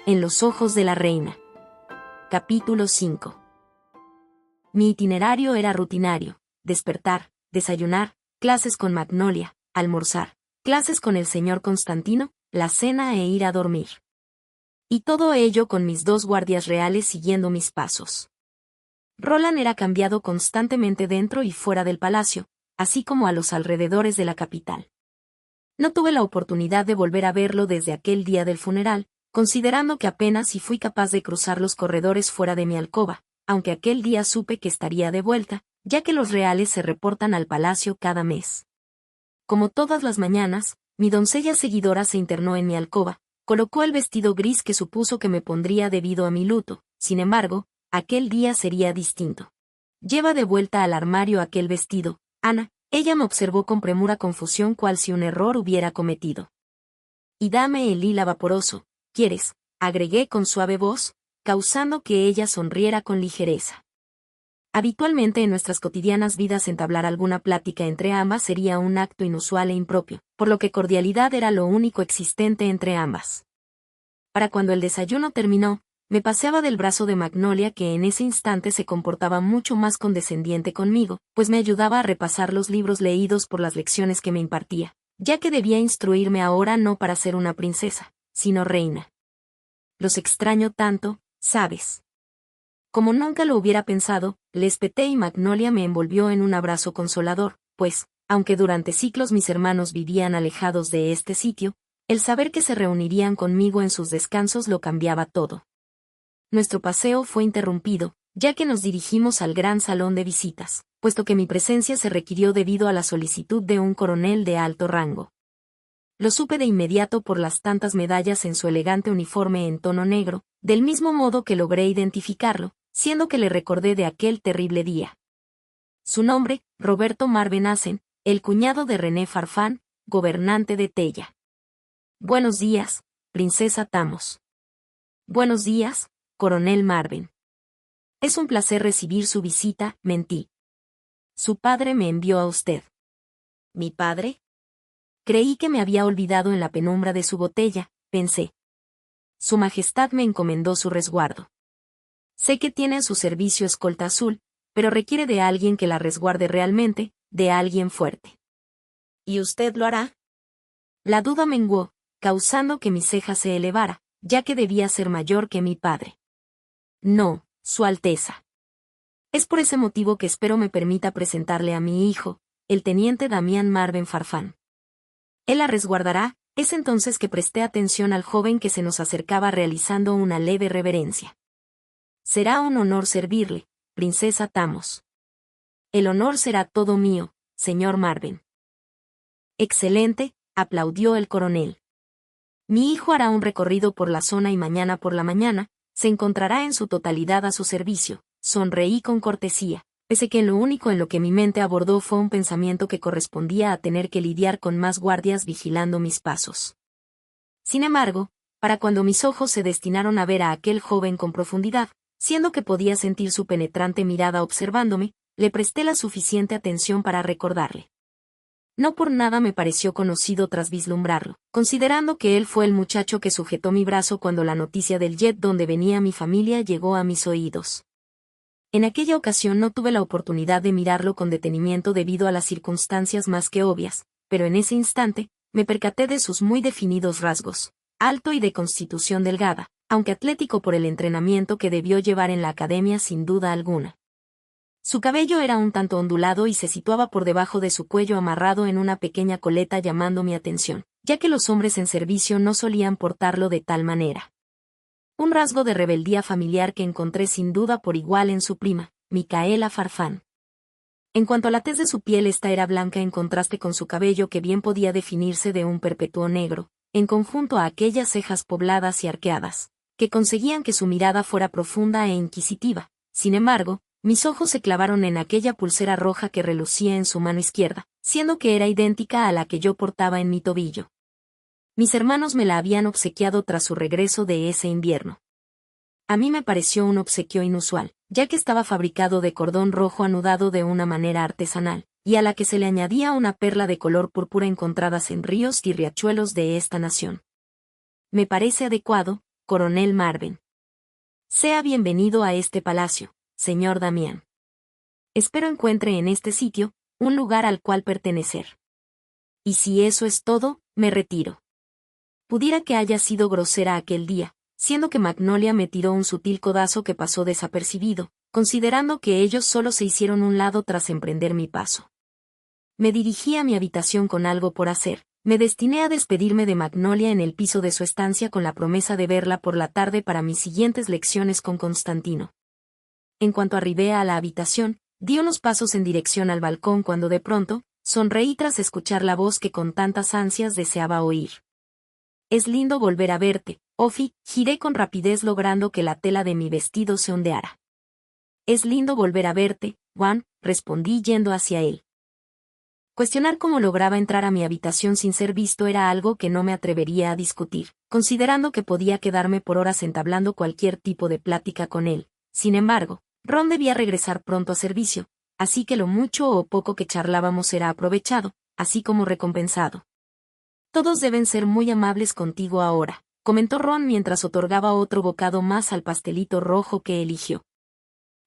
En los ojos de la reina. Capítulo 5. Mi itinerario era rutinario: despertar, desayunar, clases con Magnolia, almorzar, clases con el señor Constantino, la cena e ir a dormir. Y todo ello con mis 2 guardias reales siguiendo mis pasos. Roland era cambiado constantemente dentro y fuera del palacio, así como a los alrededores de la capital. No tuve la oportunidad de volver a verlo desde aquel día del funeral, considerando que apenas si fui capaz de cruzar los corredores fuera de mi alcoba, aunque aquel día supe que estaría de vuelta, ya que los reales se reportan al palacio cada mes. Como todas las mañanas, mi doncella seguidora se internó en mi alcoba, colocó el vestido gris que supuso que me pondría debido a mi luto. Sin embargo, aquel día sería distinto. Lleva de vuelta al armario aquel vestido, Ana. Ella me observó con premura confusión, cual si un error hubiera cometido. Y dame el lila vaporoso, ¿quieres?, agregué con suave voz, causando que ella sonriera con ligereza. Habitualmente en nuestras cotidianas vidas entablar alguna plática entre ambas sería un acto inusual e impropio, por lo que cordialidad era lo único existente entre ambas. Para cuando el desayuno terminó, me paseaba del brazo de Magnolia, que en ese instante se comportaba mucho más condescendiente conmigo, pues me ayudaba a repasar los libros leídos por las lecciones que me impartía, ya que debía instruirme ahora no para ser una princesa, sino reina. Los extraño tanto, ¿sabes? Como nunca lo hubiera pensado, le espeté y Magnolia me envolvió en un abrazo consolador, pues, aunque durante siglos mis hermanos vivían alejados de este sitio, el saber que se reunirían conmigo en sus descansos lo cambiaba todo. Nuestro paseo fue interrumpido, ya que nos dirigimos al gran salón de visitas, puesto que mi presencia se requirió debido a la solicitud de un coronel de alto rango. Lo supe de inmediato por las tantas medallas en su elegante uniforme en tono negro, del mismo modo que logré identificarlo, siendo que le recordé de aquel terrible día. Su nombre, Roberto Marven Asen, el cuñado de René Farfán, gobernante de Tella. Buenos días, princesa Thamos. Buenos días, coronel Marven. Es un placer recibir su visita, mentí. Su padre me envió a usted. ¿Mi padre? Creí que me había olvidado en la penumbra de su botella, pensé. Su Majestad me encomendó su resguardo. Sé que tiene a su servicio escolta azul, pero requiere de alguien que la resguarde realmente, de alguien fuerte. ¿Y usted lo hará? La duda menguó, causando que mi ceja se elevara, ya que debía ser mayor que mi padre. No, Su Alteza. Es por ese motivo que espero me permita presentarle a mi hijo, el teniente Damián Marven Farfán. Él la resguardará. Es entonces que presté atención al joven que se nos acercaba realizando una leve reverencia. Será un honor servirle, princesa Thamos. El honor será todo mío, señor Marven. Excelente, aplaudió el coronel. Mi hijo hará un recorrido por la zona y mañana por la mañana se encontrará en su totalidad a su servicio. Sonreí con cortesía, pese que lo único en lo que mi mente abordó fue un pensamiento que correspondía a tener que lidiar con más guardias vigilando mis pasos. Sin embargo, para cuando mis ojos se destinaron a ver a aquel joven con profundidad, siendo que podía sentir su penetrante mirada observándome, le presté la suficiente atención para recordarle. No por nada me pareció conocido tras vislumbrarlo, considerando que él fue el muchacho que sujetó mi brazo cuando la noticia del jet donde venía mi familia llegó a mis oídos. En aquella ocasión no tuve la oportunidad de mirarlo con detenimiento debido a las circunstancias más que obvias, pero en ese instante, me percaté de sus muy definidos rasgos, alto y de constitución delgada, aunque atlético por el entrenamiento que debió llevar en la academia sin duda alguna. Su cabello era un tanto ondulado y se situaba por debajo de su cuello amarrado en una pequeña coleta, llamando mi atención, ya que los hombres en servicio no solían portarlo de tal manera. Un rasgo de rebeldía familiar que encontré sin duda por igual en su prima, Micaela Farfán. En cuanto a la tez de su piel, esta era blanca en contraste con su cabello que bien podía definirse de un perpetuo negro, en conjunto a aquellas cejas pobladas y arqueadas, que conseguían que su mirada fuera profunda e inquisitiva. Sin embargo, mis ojos se clavaron en aquella pulsera roja que relucía en su mano izquierda, siendo que era idéntica a la que yo portaba en mi tobillo. Mis hermanos me la habían obsequiado tras su regreso de ese invierno. A mí me pareció un obsequio inusual, ya que estaba fabricado de cordón rojo anudado de una manera artesanal, y a la que se le añadía una perla de color púrpura encontradas en ríos y riachuelos de esta nación. Me parece adecuado, Coronel Marven. Sea bienvenido a este palacio, señor Damián. Espero encuentre en este sitio un lugar al cual pertenecer. Y si eso es todo, me retiro. Pudiera que haya sido grosera aquel día, siendo que Magnolia me tiró un sutil codazo que pasó desapercibido, considerando que ellos solo se hicieron un lado tras emprender mi paso. Me dirigí a mi habitación con algo por hacer. Me destiné a despedirme de Magnolia en el piso de su estancia con la promesa de verla por la tarde para mis siguientes lecciones con Constantino. En cuanto arribé a la habitación, di unos pasos en dirección al balcón cuando de pronto, sonreí tras escuchar la voz que con tantas ansias deseaba oír. Es lindo volver a verte, Ofi, giré con rapidez logrando que la tela de mi vestido se ondeara. Es lindo volver a verte, Juan, respondí yendo hacia él. Cuestionar cómo lograba entrar a mi habitación sin ser visto era algo que no me atrevería a discutir, considerando que podía quedarme por horas entablando cualquier tipo de plática con él. Sin embargo, Ron debía regresar pronto a servicio, así que lo mucho o poco que charlábamos era aprovechado, así como recompensado. Todos deben ser muy amables contigo ahora, comentó Ron mientras otorgaba otro bocado más al pastelito rojo que eligió.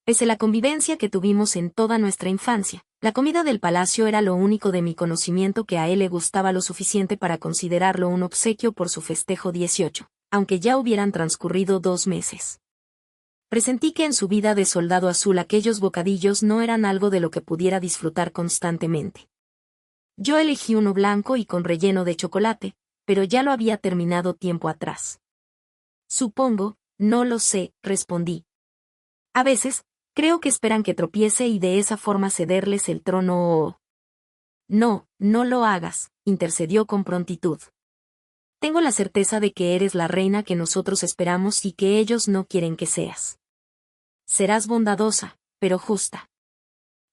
Pese a la convivencia que tuvimos en toda nuestra infancia, la comida del palacio era lo único de mi conocimiento que a él le gustaba lo suficiente para considerarlo un obsequio por su festejo 18, aunque ya hubieran transcurrido 2 meses. Presentí que en su vida de soldado azul aquellos bocadillos no eran algo de lo que pudiera disfrutar constantemente. Yo elegí uno blanco y con relleno de chocolate, pero ya lo había terminado tiempo atrás. Supongo, no lo sé, respondí. A veces, creo que esperan que tropiece y de esa forma cederles el trono o... No, no lo hagas, intercedió con prontitud. Tengo la certeza de que eres la reina que nosotros esperamos y que ellos no quieren que seas. Serás bondadosa, pero justa.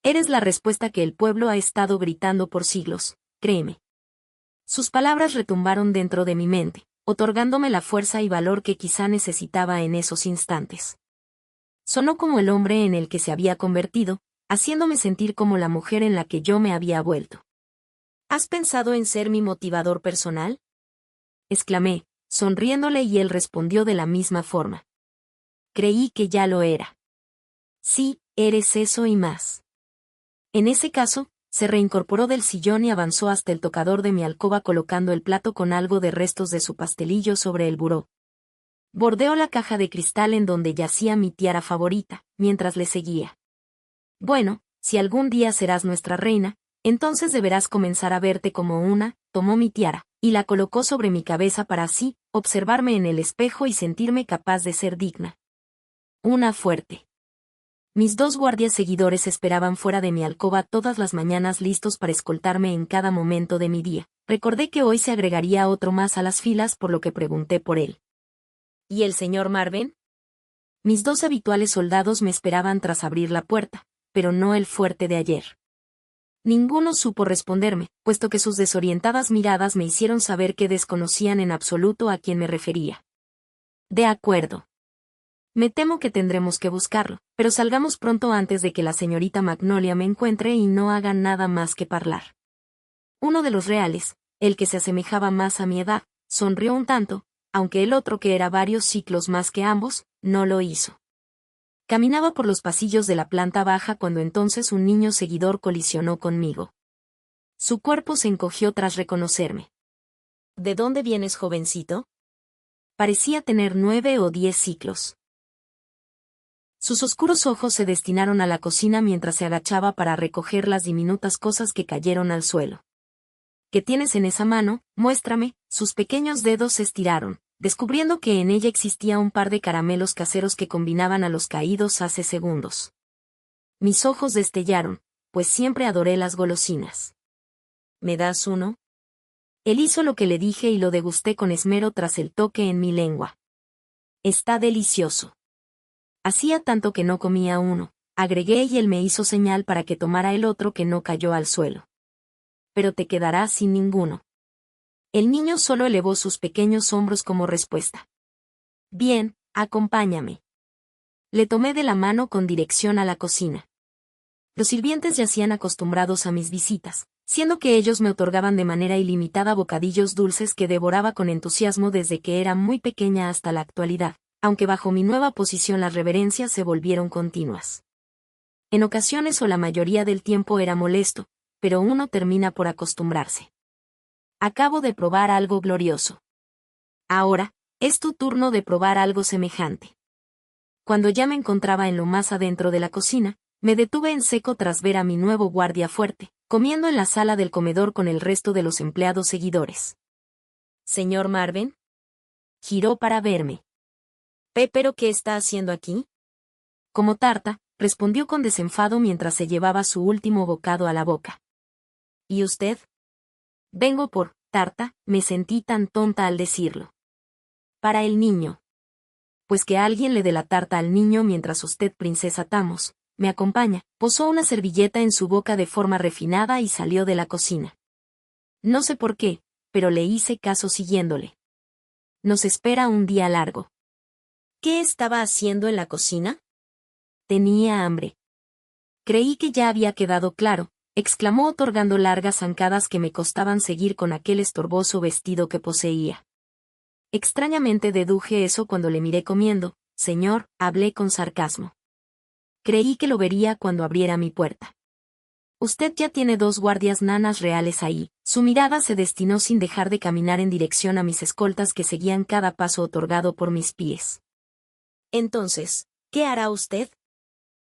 Eres la respuesta que el pueblo ha estado gritando por siglos, créeme. Sus palabras retumbaron dentro de mi mente, otorgándome la fuerza y valor que quizá necesitaba en esos instantes. Sonó como el hombre en el que se había convertido, haciéndome sentir como la mujer en la que yo me había vuelto. ¿Has pensado en ser mi motivador personal?, exclamé, sonriéndole y él respondió de la misma forma. Creí que ya lo era. Sí, eres eso y más. En ese caso, se reincorporó del sillón y avanzó hasta el tocador de mi alcoba colocando el plato con algo de restos de su pastelillo sobre el buró. Bordeó la caja de cristal en donde yacía mi tiara favorita, mientras le seguía. Bueno, si algún día serás nuestra reina, entonces deberás comenzar a verte como una, tomó mi tiara, y la colocó sobre mi cabeza para así, observarme en el espejo y sentirme capaz de ser digna. Una fuerte. Mis 2 guardias seguidores esperaban fuera de mi alcoba todas las mañanas listos para escoltarme en cada momento de mi día. Recordé que hoy se agregaría otro más a las filas por lo que pregunté por él. ¿Y el señor Marven? Mis 2 habituales soldados me esperaban tras abrir la puerta, pero no el fuerte de ayer. Ninguno supo responderme, puesto que sus desorientadas miradas me hicieron saber que desconocían en absoluto a quién me refería. De acuerdo. Me temo que tendremos que buscarlo, pero salgamos pronto antes de que la señorita Magnolia me encuentre y no haga nada más que hablar. Uno de los reales, el que se asemejaba más a mi edad, sonrió un tanto, aunque el otro que era varios ciclos más que ambos, no lo hizo. Caminaba por los pasillos de la planta baja cuando entonces un niño seguidor colisionó conmigo. Su cuerpo se encogió tras reconocerme. ¿De dónde vienes, jovencito? Parecía tener 9 o 10 ciclos. Sus oscuros ojos se destinaron a la cocina mientras se agachaba para recoger las diminutas cosas que cayeron al suelo. ¿Qué tienes en esa mano? Muéstrame. Sus pequeños dedos se estiraron, descubriendo que en ella existía un par de caramelos caseros que combinaban a los caídos hace segundos. Mis ojos destellaron, pues siempre adoré las golosinas. ¿Me das uno? Él hizo lo que le dije y lo degusté con esmero tras el toque en mi lengua. Está delicioso. Hacía tanto que no comía uno, agregué y él me hizo señal para que tomara el otro que no cayó al suelo. Pero te quedarás sin ninguno. El niño solo elevó sus pequeños hombros como respuesta. Bien, acompáñame. Le tomé de la mano con dirección a la cocina. Los sirvientes yacían acostumbrados a mis visitas, siendo que ellos me otorgaban de manera ilimitada bocadillos dulces que devoraba con entusiasmo desde que era muy pequeña hasta la actualidad, aunque bajo mi nueva posición las reverencias se volvieron continuas. En ocasiones o la mayoría del tiempo era molesto, pero uno termina por acostumbrarse. Acabo de probar algo glorioso. Ahora, es tu turno de probar algo semejante. Cuando ya me encontraba en lo más adentro de la cocina, me detuve en seco tras ver a mi nuevo guardia fuerte, comiendo en la sala del comedor con el resto de los empleados seguidores. ¿Señor Marven? Giró para verme. ¿Pero qué está haciendo aquí? Como tarta, respondió con desenfado mientras se llevaba su último bocado a la boca. ¿Y usted? Vengo por tarta, me sentí tan tonta al decirlo. Para el niño. Pues que alguien le dé la tarta al niño mientras usted, princesa Thamos, me acompaña, posó una servilleta en su boca de forma refinada y salió de la cocina. No sé por qué, pero le hice caso siguiéndole. Nos espera un día largo. ¿Qué estaba haciendo en la cocina? Tenía hambre. Creí que ya había quedado claro, exclamó otorgando largas zancadas que me costaban seguir con aquel estorboso vestido que poseía. Extrañamente deduje eso cuando le miré comiendo, señor, hablé con sarcasmo. Creí que lo vería cuando abriera mi puerta. Usted ya tiene 2 guardias nanas reales ahí. Su mirada se destinó sin dejar de caminar en dirección a mis escoltas que seguían cada paso otorgado por mis pies. Entonces, ¿qué hará usted?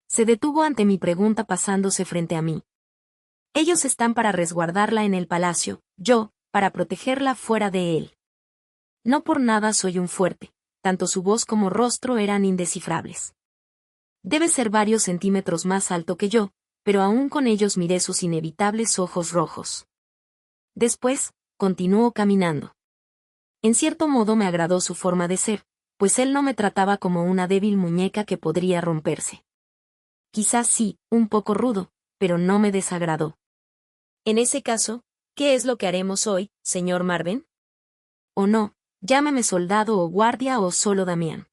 Se detuvo ante mi pregunta pasándose frente a mí. Ellos están para resguardarla en el palacio, yo, para protegerla fuera de él. No por nada soy un fuerte, tanto su voz como rostro eran indescifrables. Debe ser varios centímetros más alto que yo, pero aún con ellos miré sus inevitables ojos rojos. Después, continuó caminando. En cierto modo me agradó su forma de ser, pues él no me trataba como una débil muñeca que podría romperse. Quizás sí, un poco rudo, pero no me desagradó. En ese caso, ¿qué es lo que haremos hoy, señor Marven? O no, llámeme soldado o guardia o solo Damián.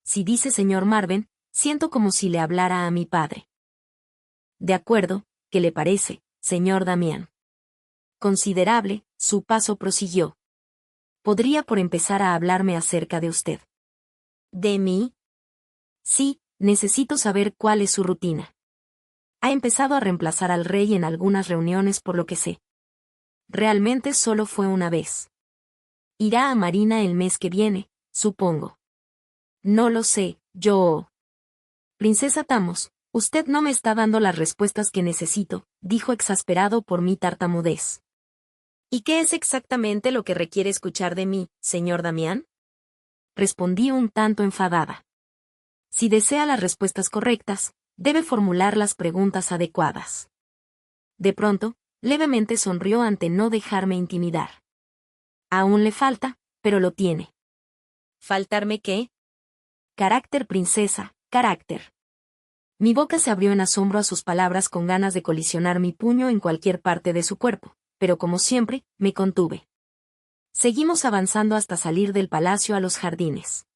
Si dice señor Marven, siento como si le hablara a mi padre. De acuerdo, ¿qué le parece, señor Damián? Considerable, su paso prosiguió. ¿Podría por empezar a hablarme acerca de usted? ¿De mí? Sí, necesito saber cuál es su rutina. Ha empezado a reemplazar al rey en algunas reuniones por lo que sé. Realmente solo fue una vez. Irá a Marina el mes que viene, supongo. No lo sé, yo... Princesa Thamos, usted no me está dando las respuestas que necesito, dijo exasperado por mi tartamudez. ¿Y qué es exactamente lo que requiere escuchar de mí, señor Damián? Respondí un tanto enfadada. Si desea las respuestas correctas, debe formular las preguntas adecuadas. De pronto, levemente sonrió ante no dejarme intimidar. Aún le falta, pero lo tiene. ¿Faltarme qué? Carácter, princesa, carácter. Mi boca se abrió en asombro a sus palabras con ganas de colisionar mi puño en cualquier parte de su cuerpo, pero como siempre, me contuve. Seguimos avanzando hasta salir del palacio a los jardines.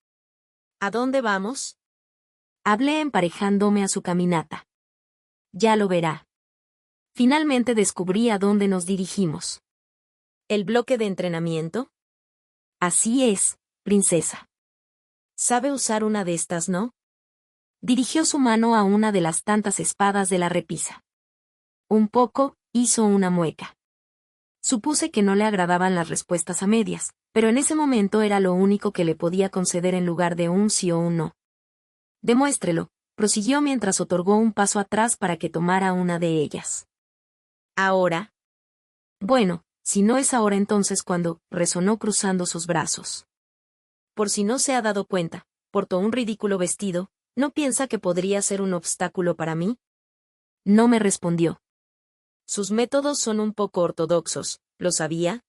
¿A dónde vamos? Hablé emparejándome a su caminata. Ya lo verá. Finalmente descubrí a dónde nos dirigimos. ¿El bloque de entrenamiento? Así es, princesa. ¿Sabe usar una de estas, no? Dirigió su mano a una de las tantas espadas de la repisa. Un poco, hizo una mueca. Supuse que no le agradaban las respuestas a medias, pero en ese momento era lo único que le podía conceder en lugar de un sí o un no. Demuéstrelo, prosiguió mientras otorgó un paso atrás para que tomara una de ellas. ¿Ahora? Bueno, si no es ahora entonces cuando, resonó cruzando sus brazos. Por si no se ha dado cuenta, portó un ridículo vestido, ¿no piensa que podría ser un obstáculo para mí? No me respondió. Sus métodos son un poco ortodoxos, ¿lo sabía?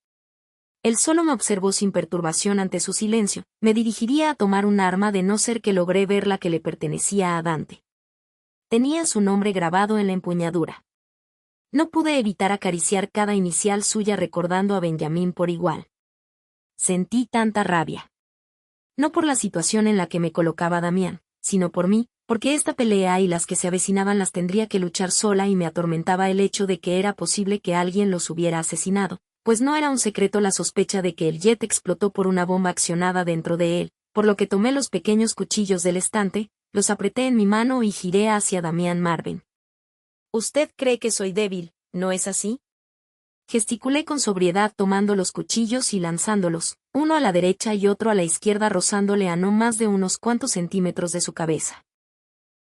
Él solo me observó sin perturbación ante su silencio. Me dirigiría a tomar un arma de no ser que logré ver la que le pertenecía a Dante. Tenía su nombre grabado en la empuñadura. No pude evitar acariciar cada inicial suya recordando a Benjamín por igual. Sentí tanta rabia. No por la situación en la que me colocaba Damián, sino por mí, Porque esta pelea y las que se avecinaban las tendría que luchar sola y me atormentaba el hecho de que era posible que alguien los hubiera asesinado, pues no era un secreto la sospecha de que el jet explotó por una bomba accionada dentro de él, por lo que tomé los pequeños cuchillos del estante, los apreté en mi mano y giré hacia Damián Marven. «Usted cree que soy débil, ¿no es así?». Gesticulé con sobriedad tomando los cuchillos y lanzándolos, uno a la derecha y otro a la izquierda rozándole a no más de unos cuantos centímetros de su cabeza.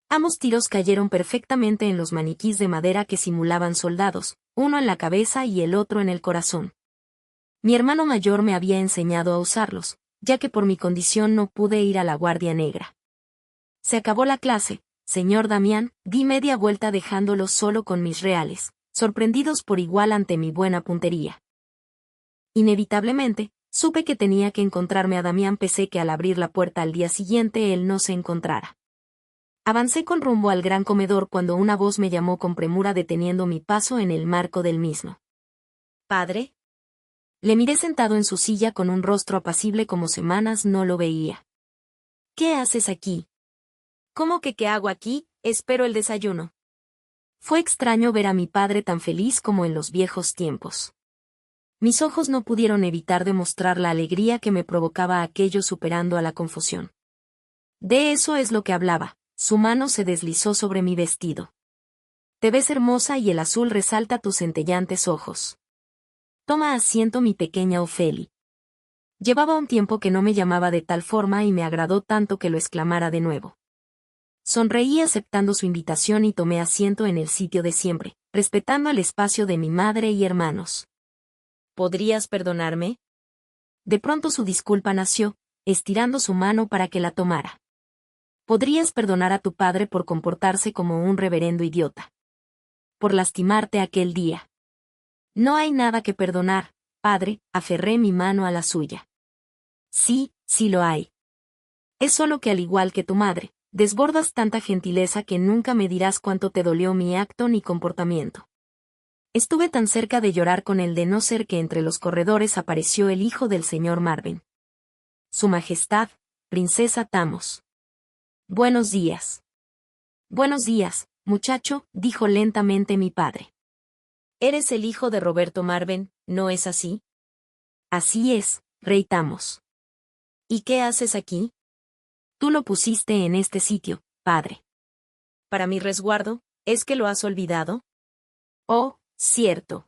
Ambos tiros cayeron perfectamente en los maniquís de madera que simulaban soldados, uno en la cabeza y el otro en el corazón. Mi hermano mayor me había enseñado a usarlos, ya que por mi condición no pude ir a la Guardia Negra. Se acabó la clase, señor Damián, di media vuelta dejándolo solo con mis reales, sorprendidos por igual ante mi buena puntería. Inevitablemente, supe que tenía que encontrarme a Damián pese que al abrir la puerta al día siguiente él no se encontrara. Avancé con rumbo al gran comedor cuando una voz me llamó con premura deteniendo mi paso en el marco del mismo. «¿Padre?». Le miré sentado en su silla con un rostro apacible como semanas no lo veía. «¿Qué haces aquí?». «¿Cómo que qué hago aquí? Espero el desayuno». Fue extraño ver a mi padre tan feliz como en los viejos tiempos. Mis ojos no pudieron evitar demostrar la alegría que me provocaba aquello superando a la confusión. De eso es lo que hablaba. Su mano se deslizó sobre mi vestido. «Te ves hermosa y el azul resalta tus centellantes ojos. Toma asiento, mi pequeña Ofeli». Llevaba un tiempo que no me llamaba de tal forma y me agradó tanto que lo exclamara de nuevo. Sonreí aceptando su invitación y tomé asiento en el sitio de siempre, respetando el espacio de mi madre y hermanos. «¿Podrías perdonarme?». De pronto su disculpa nació, estirando su mano para que la tomara. «Podrías perdonar a tu padre por comportarse como un reverendo idiota. Por lastimarte aquel día». «No hay nada que perdonar, padre», aferré mi mano a la suya. «Sí, sí lo hay. Es solo que al igual que tu madre, desbordas tanta gentileza que nunca me dirás cuánto te dolió mi acto ni comportamiento». Estuve tan cerca de llorar con él de no ser que entre los corredores apareció el hijo del señor Marven. «Su Majestad, Princesa Thamos». «Buenos días». «Buenos días, muchacho», dijo lentamente mi padre. «Eres el hijo de Roberto Marven, ¿no es así?». «Así es, Rey Thamos». «¿Y qué haces aquí?». «Tú lo pusiste en este sitio, padre». «Para mi resguardo, ¿es que lo has olvidado?». «Oh, cierto.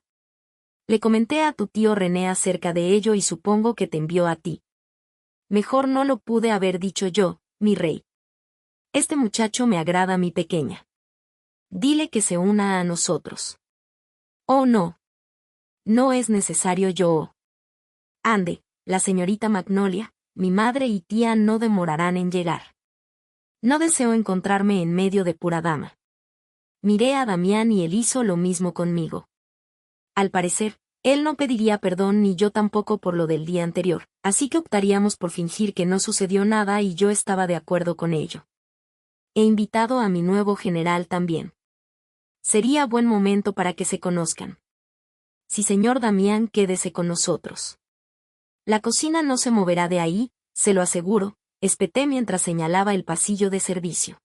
Le comenté a tu tío René acerca de ello y supongo que te envió a ti». «Mejor no lo pude haber dicho yo, mi rey. Este muchacho me agrada, mi pequeña. Dile que se una a nosotros». «Oh no. No es necesario yo». «Ande, la señorita Magnolia, mi madre y tía no demorarán en llegar. No deseo encontrarme en medio de pura dama». Miré a Damián y él hizo lo mismo conmigo. Al parecer, él no pediría perdón ni yo tampoco por lo del día anterior, así que optaríamos por fingir que no sucedió nada y yo estaba de acuerdo con ello. He invitado a mi nuevo general también. Sería buen momento para que se conozcan. «Sí, señor Damián, quédese con nosotros. La cocina no se moverá de ahí, se lo aseguro», espeté mientras señalaba el pasillo de servicio.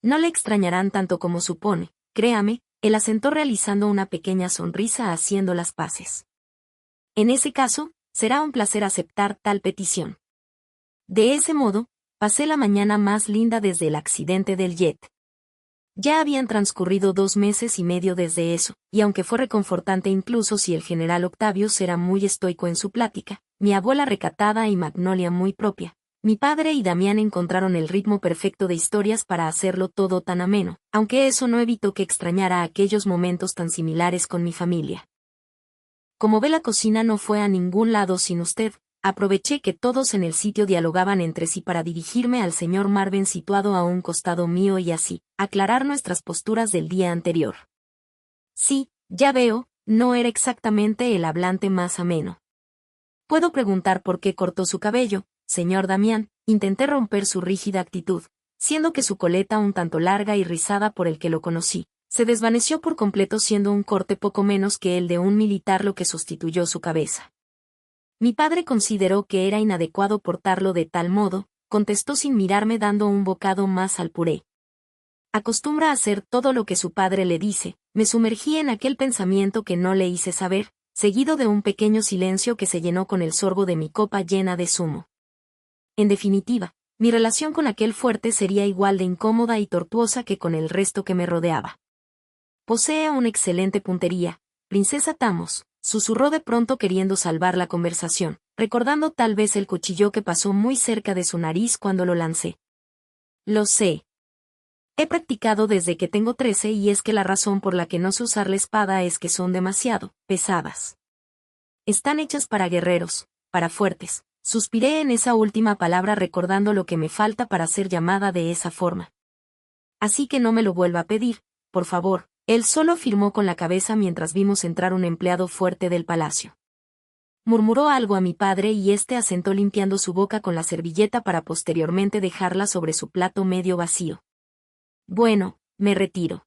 «No le extrañarán tanto como supone, créame», él asentó realizando una pequeña sonrisa haciendo las paces. «En ese caso, será un placer aceptar tal petición». De ese modo, pasé la mañana más linda desde el accidente del jet. Ya habían transcurrido 2 meses y medio desde eso, y aunque fue reconfortante incluso si el general Octavio era muy estoico en su plática, mi abuela recatada y Magnolia muy propia, mi padre y Damián encontraron el ritmo perfecto de historias para hacerlo todo tan ameno, aunque eso no evitó que extrañara aquellos momentos tan similares con mi familia. «Como ve, la cocina no fue a ningún lado sin usted». Aproveché que todos en el sitio dialogaban entre sí para dirigirme al señor Marven situado a un costado mío y así, aclarar nuestras posturas del día anterior. «Sí, ya veo, no era exactamente el hablante más ameno. ¿Puedo preguntar por qué cortó su cabello, señor Damián?». Intenté romper su rígida actitud, siendo que su coleta un tanto larga y rizada por el que lo conocí, se desvaneció por completo siendo un corte poco menos que el de un militar lo que sustituyó su cabeza. Mi padre consideró que era inadecuado portarlo de tal modo, contestó sin mirarme dando un bocado más al puré. Acostumbra a hacer todo lo que su padre le dice. Me sumergí en aquel pensamiento que no le hice saber, seguido de un pequeño silencio que se llenó con el sorbo de mi copa llena de zumo. En definitiva, mi relación con aquel fuerte sería igual de incómoda y tortuosa que con el resto que me rodeaba. Posee una excelente puntería, princesa Tamos, susurró de pronto queriendo salvar la conversación, recordando tal vez el cuchillo que pasó muy cerca de su nariz cuando lo lancé. Lo sé. He practicado desde que tengo 13 y es que la razón por la que no sé usar la espada es que son demasiado pesadas. Están hechas para guerreros, para fuertes. Suspiré en esa última palabra recordando lo que me falta para ser llamada de esa forma. Así que no me lo vuelva a pedir, por favor. Él solo afirmó con la cabeza mientras vimos entrar un empleado fuerte del palacio. Murmuró algo a mi padre y éste asentó limpiando su boca con la servilleta para posteriormente dejarla sobre su plato medio vacío. Bueno, me retiro.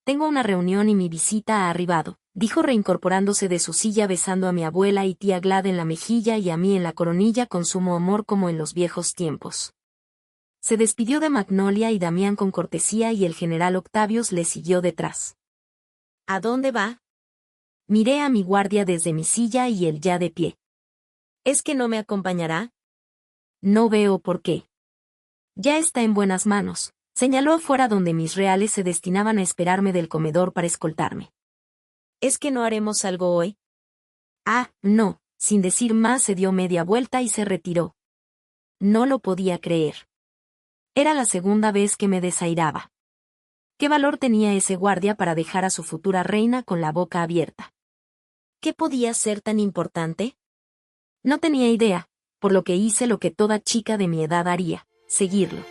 Tengo una reunión y mi visita ha arribado, dijo reincorporándose de su silla besando a mi abuela y tía Glad en la mejilla y a mí en la coronilla con sumo amor como en los viejos tiempos. Se despidió de Magnolia y Damián con cortesía y el general Octavius le siguió detrás. ¿A dónde va? Miré a mi guardia desde mi silla y él ya de pie. ¿Es que no me acompañará? No veo por qué. Ya está en buenas manos. Señaló afuera donde mis reales se destinaban a esperarme del comedor para escoltarme. ¿Es que no haremos algo hoy? Ah, no, sin decir más se dio media vuelta y se retiró. No lo podía creer. Era la segunda vez que me desairaba. ¿Qué valor tenía ese guardia para dejar a su futura reina con la boca abierta? ¿Qué podía ser tan importante? No tenía idea, por lo que hice lo que toda chica de mi edad haría, seguirlo.